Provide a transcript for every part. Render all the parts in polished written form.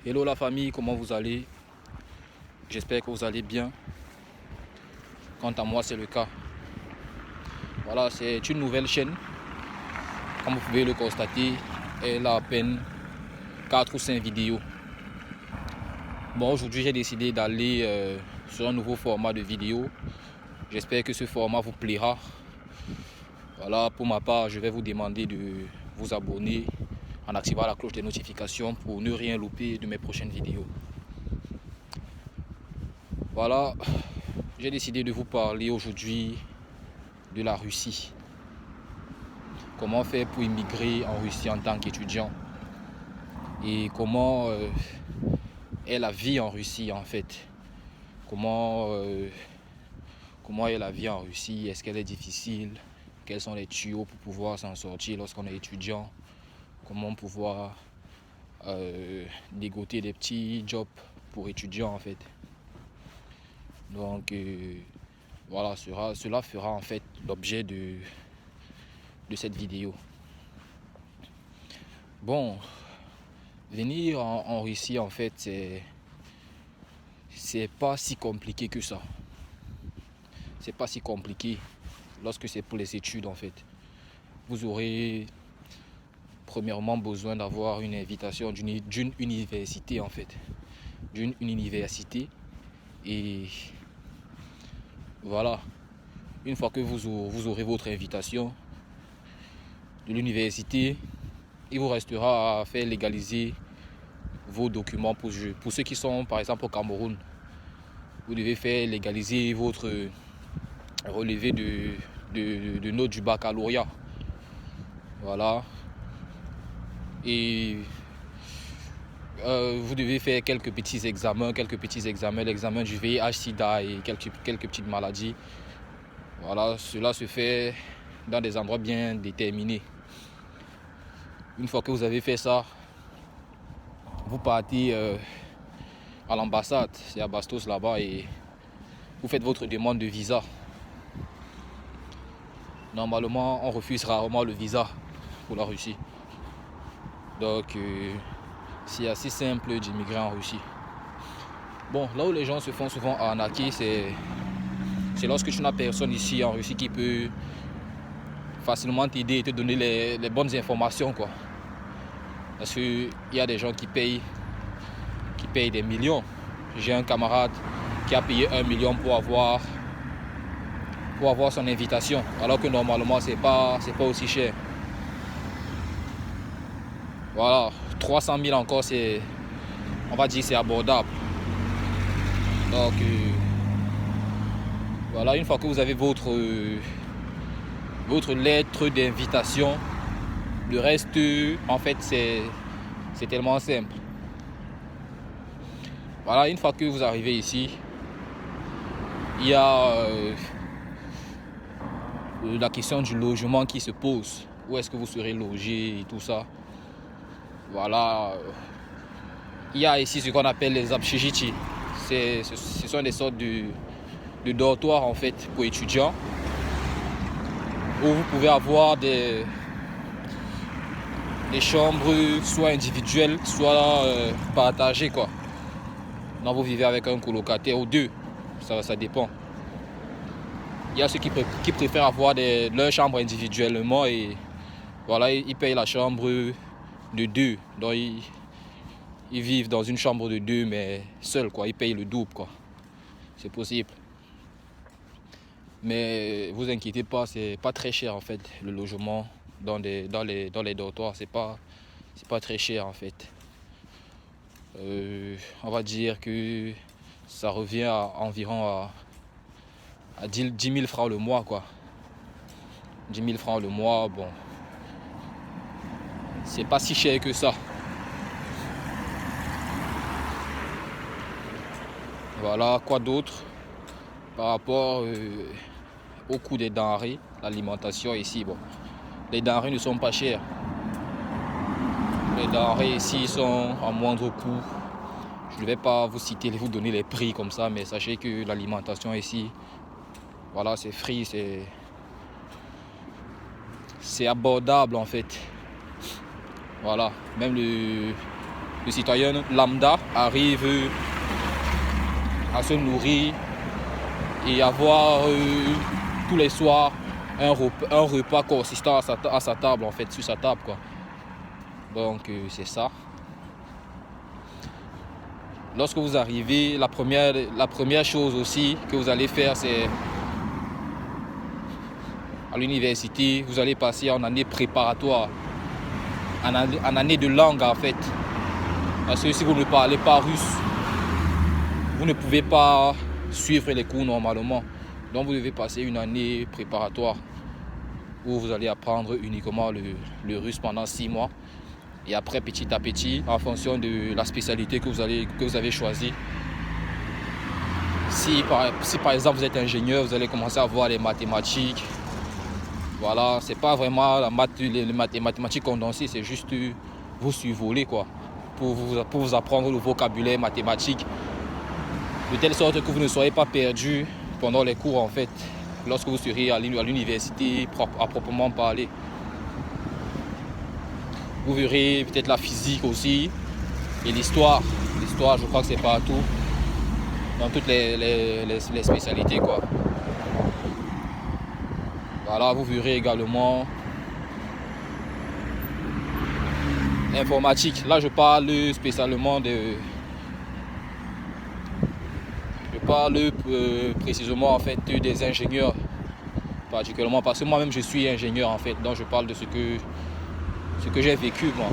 Hello la famille, comment vous allez? J'espère que vous allez bien. Quant à moi, c'est le cas. Voilà, c'est une nouvelle chaîne. Comme vous pouvez le constater, elle a à peine 4 ou 5 vidéos. Bon, aujourd'hui, j'ai décidé d'aller sur un nouveau format de vidéo. J'espère que ce format vous plaira. Voilà, pour ma part, je vais vous demander de vous abonner en activant la cloche des notifications pour ne rien louper de mes prochaines vidéos. Voilà, j'ai décidé de vous parler aujourd'hui de la Russie. Comment faire pour immigrer en Russie en tant qu'étudiant et comment est la vie en Russie en fait. Comment est la vie en Russie? Est-ce qu'elle est difficile? Quels sont les tuyaux pour pouvoir s'en sortir lorsqu'on est étudiant? Comment pouvoir dégoter des petits jobs pour étudiants en fait. Donc voilà, cela fera en fait l'objet de cette vidéo. Bon, venir en Russie en fait c'est pas si compliqué que ça. C'est pas si compliqué lorsque c'est pour les études en fait. Vous aurez premièrement besoin d'avoir une invitation d'une université en fait. D'une université. Et voilà. Une fois que vous aurez votre invitation de l'université, il vous restera à faire légaliser vos documents pour ceux qui sont par exemple au Cameroun. Vous devez faire légaliser votre relevé de notes du baccalauréat. Voilà. Et vous devez faire quelques petits examens, l'examen du VIH-Sida et quelques petites maladies. Voilà, cela se fait dans des endroits bien déterminés. Une fois que vous avez fait ça, vous partez à l'ambassade, c'est à Bastos là-bas, et vous faites votre demande de visa. Normalement, on refuse rarement le visa pour la Russie. Donc, c'est assez simple d'immigrer en Russie. Bon, là où les gens se font souvent arnaquer, c'est lorsque tu n'as personne ici en Russie qui peut facilement t'aider et te donner les bonnes informations, quoi. Parce qu'il y a des gens qui payent des millions. J'ai un camarade qui a payé 1 million pour avoir son invitation, alors que normalement c'est pas aussi cher. Voilà, 300 000 encore, on va dire c'est abordable. Donc voilà, une fois que vous avez votre lettre d'invitation, le reste en fait c'est tellement simple. Voilà, une fois que vous arrivez ici, il y a la question du logement qui se pose. Où est-ce que vous serez logé et tout ça. Voilà. Il y a ici ce qu'on appelle les общежития. Ce sont des sortes de dortoirs en fait pour étudiants, où vous pouvez avoir des chambres soit individuelles, soit partagées, quoi. Donc vous vivez avec un colocataire ou deux, ça dépend. Il y a ceux qui préfèrent avoir leur chambre individuellement, et voilà, ils payent la chambre de deux. Donc ils vivent dans une chambre de deux, mais seuls, quoi. Ils payent le double, quoi. C'est possible. Mais vous inquiétez pas, c'est pas très cher en fait le logement dans les dortoirs. C'est pas très cher en fait. On va dire que ça revient à environ à 10 000 francs le mois, quoi. 10 000 francs le mois, bon, c'est pas si cher que ça. Voilà, quoi d'autre par rapport au coût des denrées, l'alimentation ici, bon, les denrées ne sont pas chères. Les denrées ici sont à moindre coût. Je ne vais pas vous donner les prix comme ça, mais sachez que l'alimentation ici, voilà, c'est free, c'est abordable en fait. Voilà, même le citoyen lambda arrive à se nourrir et avoir tous les soirs un repas consistant à sa table, en fait, sur sa table, quoi. Donc c'est ça. Lorsque vous arrivez, la première chose aussi que vous allez faire, c'est à l'université, vous allez passer en année préparatoire, en année de langue, en fait. Parce que si vous ne parlez pas russe, vous ne pouvez pas suivre les cours normalement. Donc vous devez passer une année préparatoire où vous allez apprendre uniquement le russe pendant 6 mois. Et après, petit à petit, en fonction de la spécialité que vous avez choisie, si par exemple vous êtes ingénieur, vous allez commencer à voir les mathématiques. Voilà, c'est pas vraiment les mathématiques condensées, c'est juste vous survoler, quoi, pour vous apprendre le vocabulaire mathématique, de telle sorte que vous ne soyez pas perdu pendant les cours, en fait, lorsque vous serez à l'université à proprement parler. Vous verrez peut-être la physique aussi et l'histoire. L'histoire, je crois que c'est partout, dans toutes les spécialités, quoi. Voilà, vous verrez également l'informatique. Là, je parle spécialement précisément, en fait, des ingénieurs, particulièrement parce que moi-même je suis ingénieur, en fait, donc je parle de ce que j'ai vécu, moi.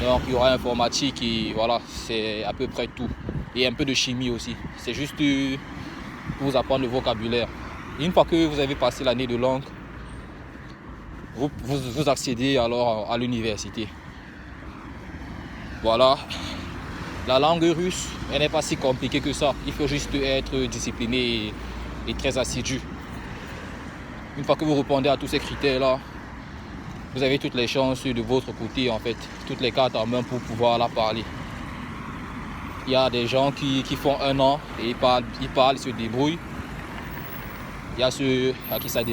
Donc il y aura informatique et voilà, c'est à peu près tout. Et un peu de chimie aussi. C'est juste pour vous apprendre le vocabulaire. Et une fois que vous avez passé l'année de langue, vous accédez alors à l'université. Voilà. La langue russe, elle n'est pas si compliquée que ça. Il faut juste être discipliné et très assidu. Une fois que vous répondez à tous ces critères-là, vous avez toutes les chances de votre côté, en fait, toutes les cartes en main pour pouvoir la parler. Il y a des gens qui font 1 an et ils parlent, ils se débrouillent. Il y a ceux à qui ça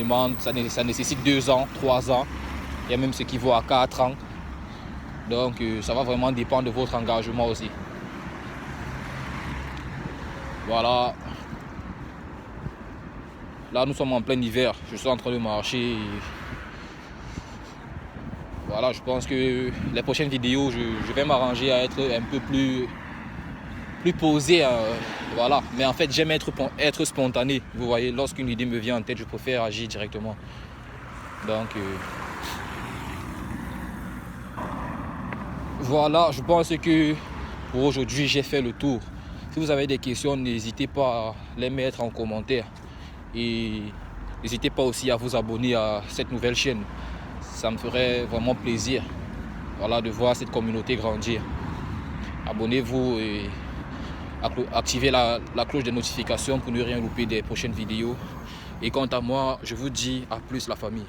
nécessite 2 ans, 3 ans. Il y a même ceux qui vont à 4 ans. Donc ça va vraiment dépendre de votre engagement aussi. Voilà. Là, nous sommes en plein hiver. Je suis en train de marcher. Et voilà, je pense que les prochaines vidéos, je vais m'arranger à être un peu plus posé. Voilà. Mais en fait, j'aime être spontané. Vous voyez, lorsqu'une idée me vient en tête, je préfère agir directement. Donc, voilà, je pense que pour aujourd'hui, j'ai fait le tour. Si vous avez des questions, n'hésitez pas à les mettre en commentaire. Et n'hésitez pas aussi à vous abonner à cette nouvelle chaîne. Ça me ferait vraiment plaisir, voilà, de voir cette communauté grandir. Abonnez-vous et activez la cloche de notification pour ne rien louper des prochaines vidéos. Et quant à moi, je vous dis à plus, la famille.